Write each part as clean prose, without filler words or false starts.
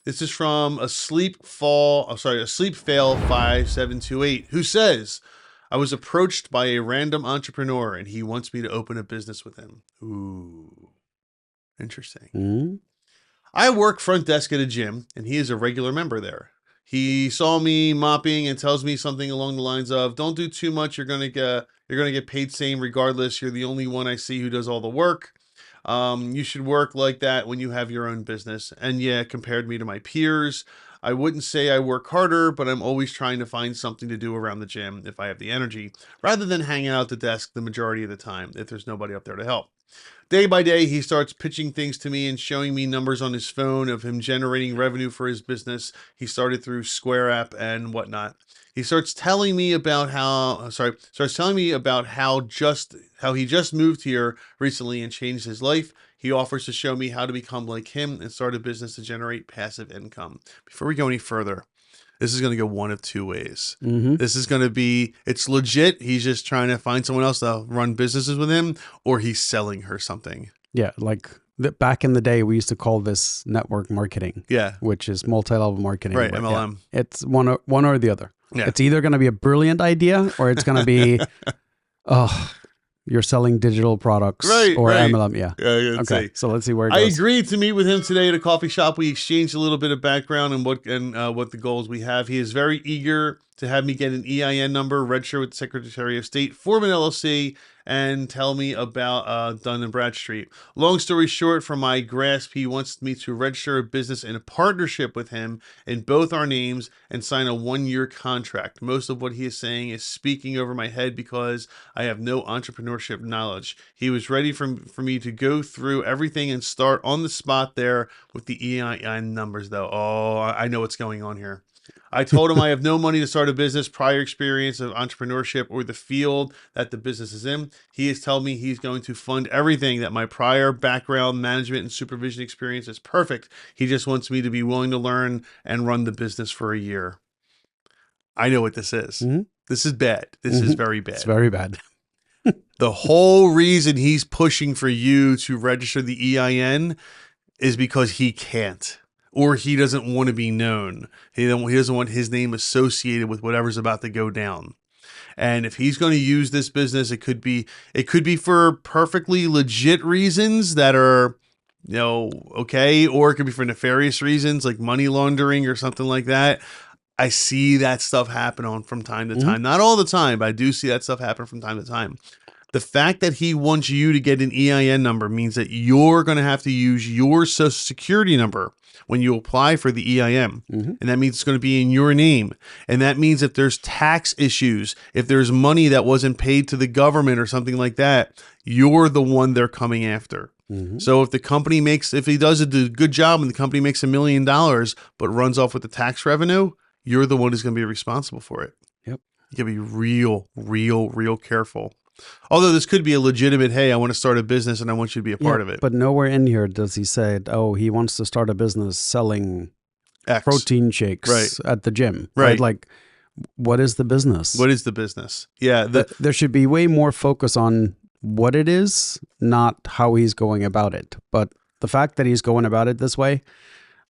This is from a sleep fail 5728, who says, I was approached by a random entrepreneur and he wants me to open a business with him. Ooh, interesting. Mm-hmm. I work front desk at a gym and he is a regular member there. He saw me mopping and tells me something along the lines of, don't do too much. You're going to get paid same regardless. You're the only one I see who does all the work. You should work like that when you have your own business. And yeah, compared me to my peers. I wouldn't say I work harder, but I'm always trying to find something to do around the gym if I have the energy, rather than hanging out at the desk the majority of the time if there's nobody up there to help. Day by day, he starts pitching things to me and showing me numbers on his phone of him generating revenue for his business. He started through Square app and whatnot. He starts telling me about how he just moved here recently and changed his life. He offers to show me how to become like him and start a business to generate passive income. Before we go any further, this is going to go one of two ways. Mm-hmm. This is going to be, it's legit. He's just trying to find someone else to run businesses with him, or he's selling her something. Yeah, like back in the day, we used to call this network marketing. Yeah. Which is multi-level marketing. Right, MLM. Yeah, it's one or the other. Yeah. It's either going to be a brilliant idea or it's going to be, you're selling digital products or MLM. Yeah. Okay. So let's see where it goes. I agreed to meet with him today at a coffee shop. We exchanged a little bit of background and what the goals we have. He is very eager to have me get an EIN number, register with the Secretary of State, form an LLC, and tell me about Dun & Bradstreet. Long story short, from my grasp, he wants me to register a business in a partnership with him in both our names and sign a 1-year contract. Most of what he is saying is speaking over my head because I have no entrepreneurship knowledge. He was ready for me to go through everything and start on the spot there with the EIN numbers, though. Oh, I know what's going on here. I told him I have no money to start a business, prior experience of entrepreneurship, or the field that the business is in. He has told me he's going to fund everything, that my prior background, management, and supervision experience is perfect. He just wants me to be willing to learn and run the business for a year. I know what this is. Mm-hmm. This is bad. This is very bad. It's very bad. The whole reason he's pushing for you to register the EIN is because he can't. Or he doesn't want to be known. He doesn't want his name associated with whatever's about to go down. And if he's going to use this business, it could be for perfectly legit reasons that are, okay, or it could be for nefarious reasons like money laundering or something like that. I see that stuff happen from time to time. Not all the time, but I do see that stuff happen from time to time. The fact that he wants you to get an EIN number means that you're going to have to use your social security number when you apply for the EIN. And that means it's going to be in your name. And that means if there's tax issues, if there's money that wasn't paid to the government or something like that, you're the one they're coming after. So if he does a good job and the company makes $1 million, but runs off with the tax revenue, you're the one who's going to be responsible for it. Yep. You got to be real careful. Although this could be a legitimate, hey, I want to start a business and I want you to be a part of it. But nowhere in here does he say, he wants to start a business selling protein shakes at the gym. Right. Like, what is the business? What is the business? Yeah. There should be way more focus on what it is, not how he's going about it. But the fact that he's going about it this way,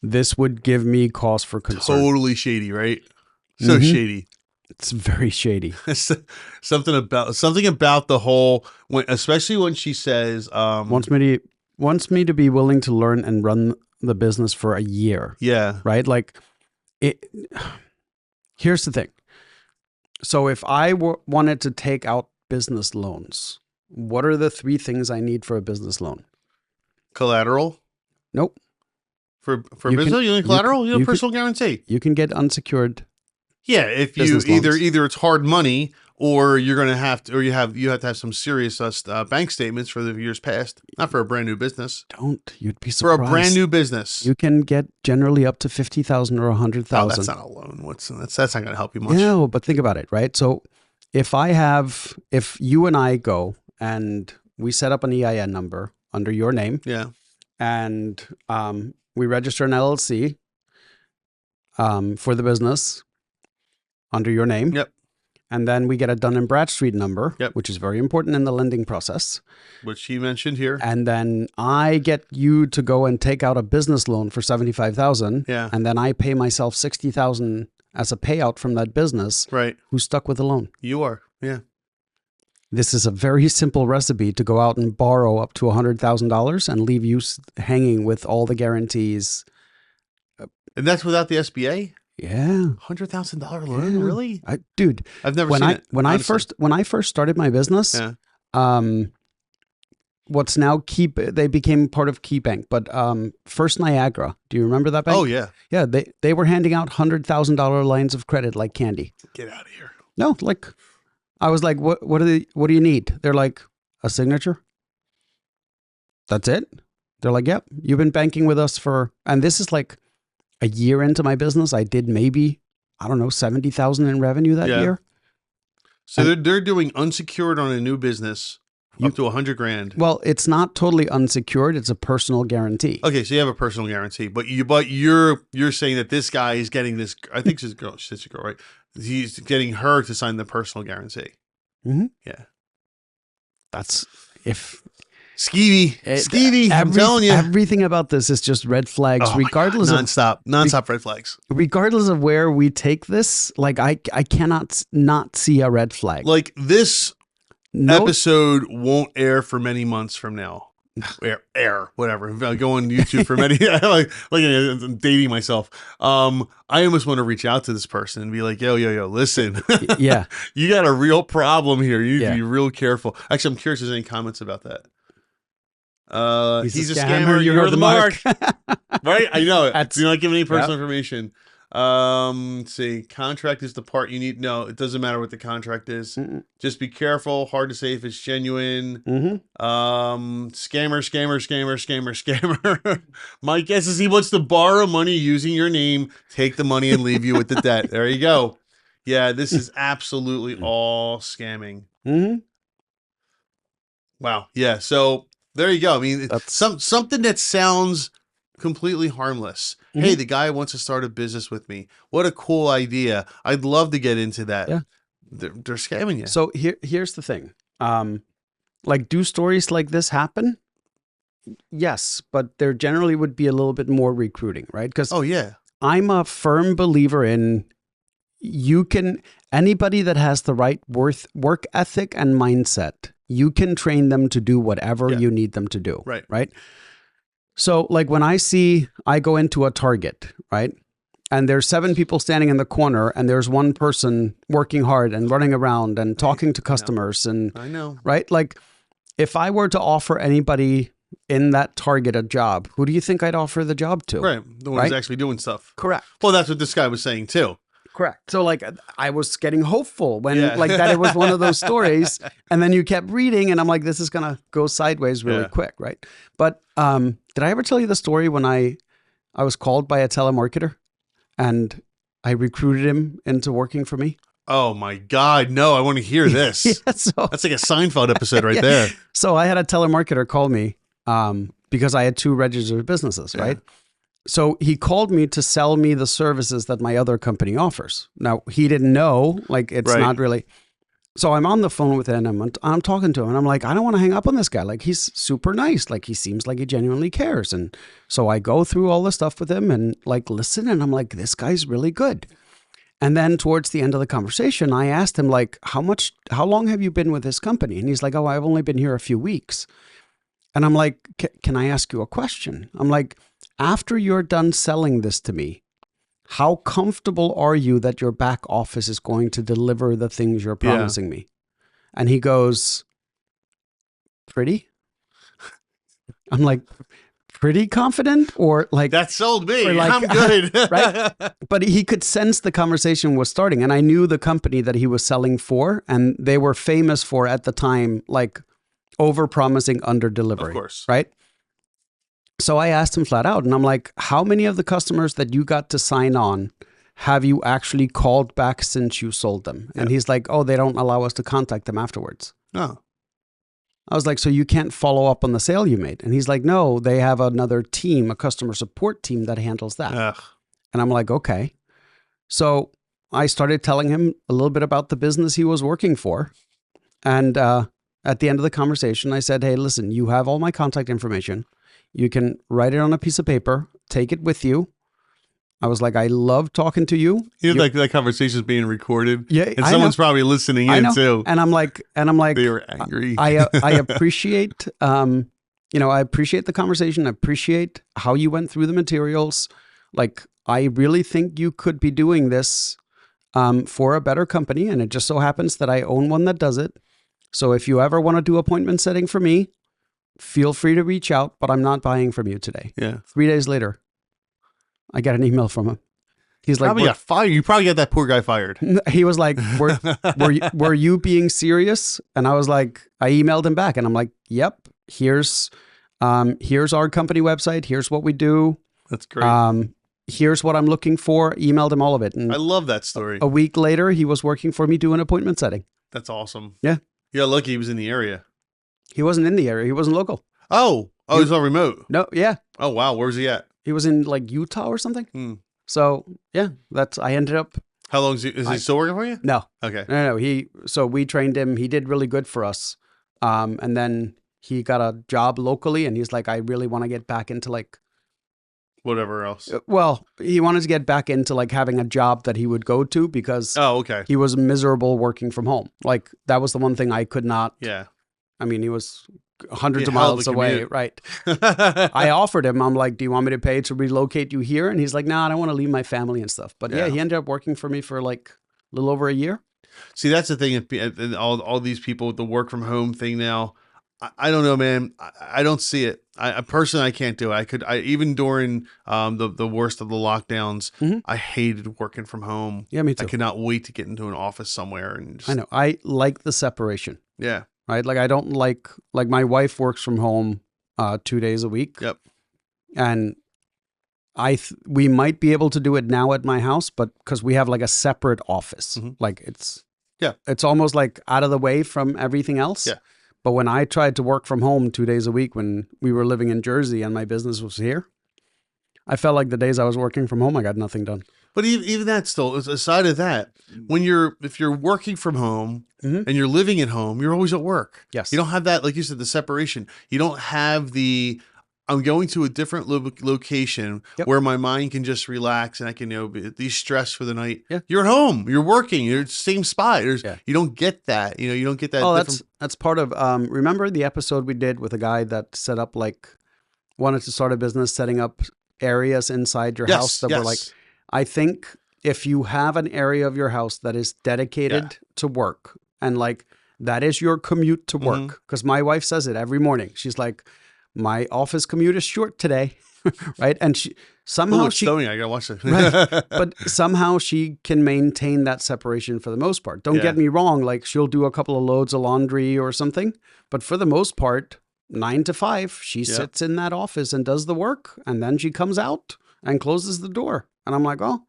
this would give me cause for concern. Totally shady, right? So shady. It's very shady. Something about the whole, especially when she says, wants me to be willing to learn and run the business for a year. Yeah. Right. Like here's the thing. So if I wanted to take out business loans, what are the 3 things I need for a business loan? Collateral. Nope. For business, you need collateral. You need a personal guarantee. You can get unsecured. Yeah, if you either it's hard money or you're going to have to, or you have to have some serious bank statements for the years past. Not for a brand new business. You'd be surprised. For a brand new business, you can get generally up to 50,000 or 100,000. Oh, that's not a loan. That's not going to help you much. No, but think about it, right? So if you and I go and we set up an EIN number under your name, and we register an LLC for the business under your name. Yep. And then we get a Dun & Bradstreet number, Yep. which is very important in the lending process. Which he mentioned here. And then I get you to go and take out a business loan for $75,000. Yeah. And then I pay myself $60,000 as a payout from that business. Right. Who's stuck with the loan? You are. Yeah. This is a very simple recipe to go out and borrow up to $100,000 and leave you hanging with all the guarantees. And that's without the SBA? Yeah. $100,000 loan? Yeah. Really? Dude, I've never seen it. When I first started my business, what's now they became part of KeyBank, but First Niagara. Do you remember that bank? Oh yeah. Yeah, they were handing out $100,000 lines of credit like candy. Get out of here. No, like I was like, what do you need? They're like, a signature. That's it. They're like, yep, you've been banking with us and this is like a year into my business. I did maybe, I don't know, 70,000 in revenue that year. So they're doing unsecured on a new business up to $100,000. Well, it's not totally unsecured. It's a personal guarantee. Okay, so you have a personal guarantee, but you're saying that this guy is getting this. I think she's a girl, right? He's getting her to sign the personal guarantee. Mm-hmm. Yeah, that's skeevy. I'm telling you, everything about this is just red flags, regardless of nonstop red flags. Regardless of where we take this, like I cannot not see a red flag. Like this episode won't air for many months from now. Whatever. Go on YouTube for many. like I'm dating myself. I almost want to reach out to this person and be like, yo, listen. Yeah, you got a real problem here. You need to be real careful. Actually, I'm curious if there's any comments about that. He's a scammer. You heard the mark. Right? I know it. Do not give any personal information. Let's see. Contract is the part you need. No, it doesn't matter what the contract is. Mm-mm. Just be careful. Hard to say if it's genuine. Mm-hmm. Scammer. My guess is he wants to borrow money using your name, take the money and leave you with the debt. There you go. Yeah, this is absolutely all scamming. Mm-hmm. Wow. Yeah. So there you go. I mean, something that sounds completely harmless. Mm-hmm. Hey, the guy wants to start a business with me. What a cool idea. I'd love to get into that. Yeah. They're scamming you. So here's the thing. Like, do stories like this happen? Yes, but there generally would be a little bit more recruiting, right? Because I'm a firm believer in anybody that has the right work ethic and mindset, you can train them to do whatever you need them to do. Right. So like when I go into a Target, right? And there's 7 people standing in the corner and there's one person working hard and running around and talking to customers. I know. Right? Like if I were to offer anybody in that Target a job, who do you think I'd offer the job to? Right. The one who's actually doing stuff. Correct. Well, that's what this guy was saying too. Correct. So like I was getting hopeful when like that it was one of those stories, and then you kept reading and I'm like, this is going to go sideways really quick. Right. But did I ever tell you the story when I was called by a telemarketer and I recruited him into working for me? Oh my God. No, I want to hear this. That's like a Seinfeld episode right there. So I had a telemarketer call me because I had 2 registered businesses, right? So he called me to sell me the services that my other company offers. Now, he didn't know, like it's not really. So I'm on the phone with him and I'm talking to him and I'm like, I don't want to hang up on this guy. Like he's super nice. Like he seems like he genuinely cares. And so I go through all the stuff with him and like listen and I'm like, this guy's really good. And then towards the end of the conversation, I asked him like, how long have you been with this company? And he's like, oh, I've only been here a few weeks. And I'm like, can I ask you a question? I'm like, after you're done selling this to me, how comfortable are you that your back office is going to deliver the things you're promising me? And he goes, pretty? I'm like, pretty confident? Or like... That sold me. Like, I'm good. Right? But he could sense the conversation was starting. And I knew the company that he was selling for. And they were famous for, at the time, like over-promising, under-delivering. Of course. Right? So I asked him flat out, and I'm like, how many of the customers that you got to sign on have you actually called back since you sold them? And he's like, oh, they don't allow us to contact them afterwards. Oh. I was like, so you can't follow up on the sale you made? And he's like, no, they have another team, a customer support team that handles that. Ugh. And I'm like, okay. So I started telling him a little bit about the business he was working for. And at the end of the conversation, I said, hey, listen, you have all my contact information. You can write it on a piece of paper, take it with you. I was like, I love talking to you. You know, like that conversation is being recorded. Yeah, and I someone's know. probably listening I in know. too. And I'm like, They were angry. I appreciate, I appreciate the conversation. I appreciate how you went through the materials. Like, I really think you could be doing this for a better company. And it just so happens that I own one that does it. So if you ever want to do appointment setting for me, feel free to reach out, but I'm not buying from you today. Yeah. 3 days later, I got an email from him. He's like, probably got fired. You probably got that poor guy fired. He was like, were you being serious? And I was like, I emailed him back and I'm like, yep, here's our company website. Here's what we do. That's great. Here's what I'm looking for. Emailed him all of it. And I love that story. a week later, he was working for me doing appointment setting. That's awesome. Yeah. Yeah, lucky he was in the area. He wasn't in the area. He wasn't local. Oh, he's all remote. No, yeah. Oh, wow. Where's he at? He was in like Utah or something. So yeah, I ended up. How long is he still working for you? No. Okay. No. So we trained him. He did really good for us. And then he got a job locally and he's like, I really want to get back into like. Whatever else. Well, he wanted to get back into like having a job that he would go to because. Oh, okay. He was miserable working from home. Like that was the one thing I could not. Yeah. I mean, he was hundreds of miles away, right? I I offered him, I'm like, do you want me to pay to relocate you here? And he's like, no, I don't want to leave my family and stuff. But yeah, he ended up working for me for like a little over a year. See, that's the thing. And all these people with the work from home thing now, I don't know, man. I don't see it. I personally, I can't do it. Even during the worst of the lockdowns, I hated working from home. Yeah, me too. I could not wait to get into an office somewhere. And just, I know. I like the separation. Yeah. Right. Like I don't like my wife works from home 2 days a week. Yep. And we might be able to do it now at my house, but because we have like a separate office, like it's almost like out of the way from everything else. Yeah. But when I tried to work from home 2 days a week when we were living in Jersey and my business was here, I felt like the days I was working from home, I got nothing done. But even that still, aside of that, if you're working from home and you're living at home, you're always at work. Yes. You don't have that, like you said, the separation. You don't have I'm going to a different location where my mind can just relax and I can, be stressed for the night. Yeah. You're at home. You're working. You're at the same spot. You don't get that. You don't get that. Oh, that's part of, remember the episode we did with a guy that set up wanted to start a business setting up areas inside your house that were like, I think if you have an area of your house that is dedicated to work and like that is your commute to work, because my wife says it every morning. She's like, my office commute is short today, right? And it's snowing. I gotta watch it. Right. But somehow she can maintain that separation for the most part. Don't get me wrong. Like she'll do a couple of loads of laundry or something, but for the most part, 9 to 5, she sits in that office and does the work, and then she comes out and closes the door. And I'm like, oh,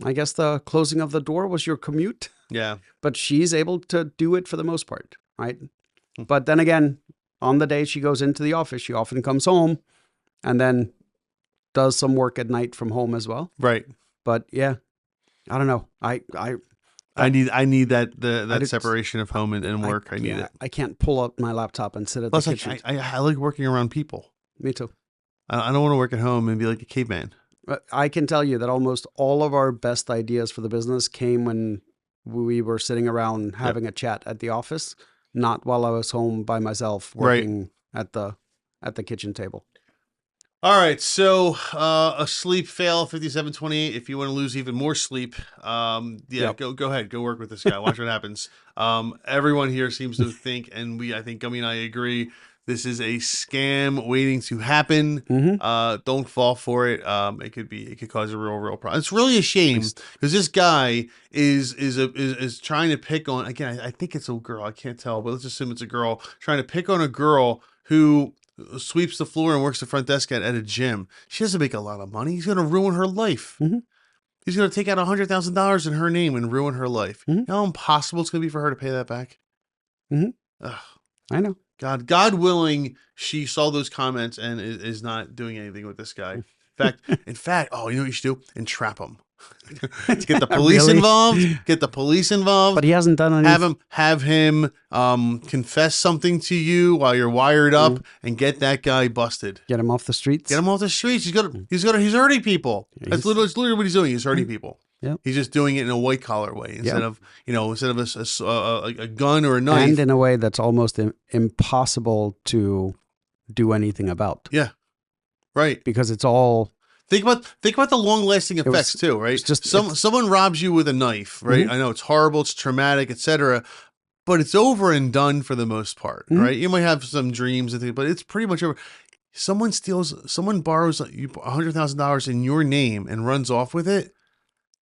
I guess the closing of the door was your commute. Yeah. But she's able to do it for the most part, right? But then again, on the day she goes into the office, she often comes home and then does some work at night from home as well. Right. But yeah, I don't know. I need that separation of home and work. I need it. I can't pull up my laptop and sit at Plus, the kitchen. I like working around people. Me too. I don't want to work at home and be like a caveman. I can tell you that almost all of our best ideas for the business came when we were sitting around having a chat at the office, not while I was home by myself working at the kitchen table. All right, so a sleep fail 5728. If you want to lose even more sleep, go ahead, go work with this guy. Watch what happens. Everyone here seems to think, and I think Gummy and I agree, this is a scam waiting to happen. Don't fall for it. It could cause a real problem. It's really a shame because this guy is trying to pick on, again, I think it's a girl. I can't tell, but let's assume it's a girl trying to pick on a girl who sweeps the floor and works the front desk at a gym. She doesn't make a lot of money. He's going to ruin her life. He's going to take out $100,000 in her name and ruin her life. You know how impossible it's going to be for her to pay that back? I know. God willing, she saw those comments and is not doing anything with this guy. In fact, oh, you know what you should do? Entrap him. Get the police involved. Get the police involved. But he hasn't done anything. Have him confess something to you while you're wired up, and get that guy busted. Get him off the streets. Get him off the streets. He's hurting people. That's literally what he's doing. He's hurting people. Yep. He's just doing it in a white collar way instead of a gun or a knife, and in a way that's almost impossible to do anything about. Yeah, right. Because it's all. Think about the long lasting effects too, right? Someone robs you with a knife, right? Mm-hmm. I know it's horrible, it's traumatic, etc. But it's over and done for the most part, right? You might have some dreams and things, but it's pretty much over. Someone borrows $100,000 in your name and runs off with it.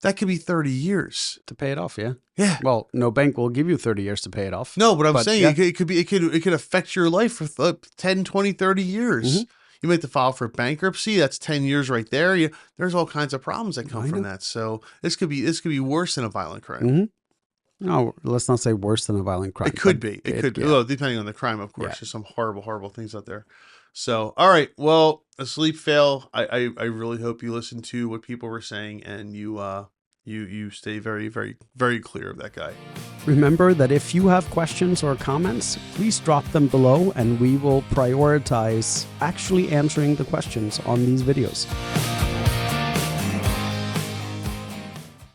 That could be 30 years to pay it off. Yeah. Yeah. Well, no bank will give you 30 years to pay it off. No, but I'm saying it could affect your life for 10, 20, 30 years. Mm-hmm. You might have to file for bankruptcy. That's 10 years right there. There's all kinds of problems that come from that. So this could be worse than a violent crime. Mm-hmm. No, let's not say worse than a violent crime. It could be. It could be. Yeah. Well, depending on the crime, of course. There's some horrible, horrible things out there. So, all right. Well, a sleep fail. I really hope you listen to what people were saying and you stay very, very, very clear of that guy. Remember that if you have questions or comments, please drop them below and we will prioritize actually answering the questions on these videos.